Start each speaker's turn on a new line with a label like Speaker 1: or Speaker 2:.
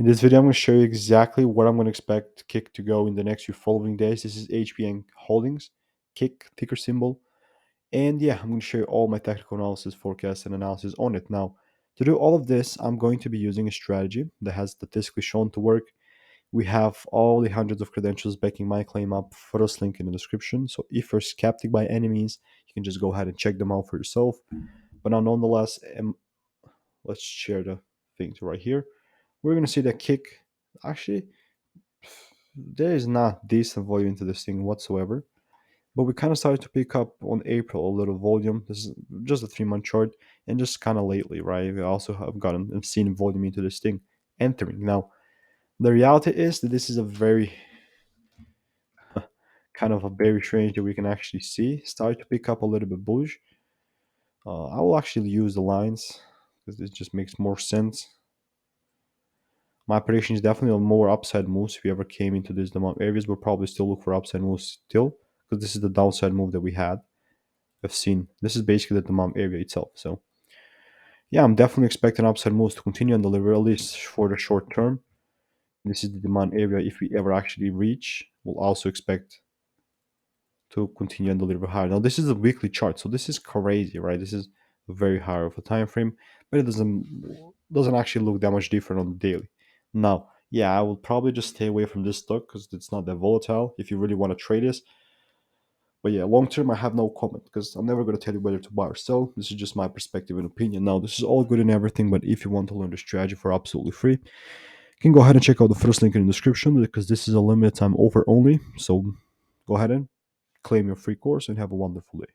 Speaker 1: In this video, I'm going to show you exactly what I'm going to expect Kick to go in the next few following days. This is HPN Holdings, Kick ticker symbol. And yeah, I'm going to show you all my technical analysis, forecast, and analysis on it. Now, to do all of this, I'm going to be using a strategy that has statistically shown to work. We have all the hundreds of credentials backing my claim up. First link in the description. So if you're skeptic by any means, you can just go ahead and check them out for yourself. But now, nonetheless, let's share the things right here. We're going to see that Kick actually there is not decent volume into this thing whatsoever. But we kind of started to pick up on April a little volume. This is just a 3 month chart, and just kind of lately, right? We also have gotten and seen volume into this thing entering. Now, the reality is that this is a very kind of a bearish range that we can actually see start to pick up a little bit bullish. I will actually use the lines because it just makes more sense. My prediction is definitely on more upside moves. If we ever came into these demand areas, we'll probably still look for upside moves still, because this is the downside move that we had. I've seen this is basically the demand area itself. So yeah, I'm definitely expecting upside moves to continue and deliver, at least for the short term. This is the demand area. If we ever actually reach, we'll also expect to continue and deliver higher. Now this is a weekly chart, so this is crazy, right? This is very high of a time frame, but it doesn't actually look that much different on the daily. Now, yeah, I will probably just stay away from this stock because it's not that volatile if you really want to trade this. But yeah, long term, I have no comment because I'm never going to tell you whether to buy or sell. This is just my perspective and opinion. Now, this is all good and everything, but if you want to learn the strategy for absolutely free, you can go ahead and check out the first link in the description because this is a limited time offer only. So go ahead and claim your free course and have a wonderful day.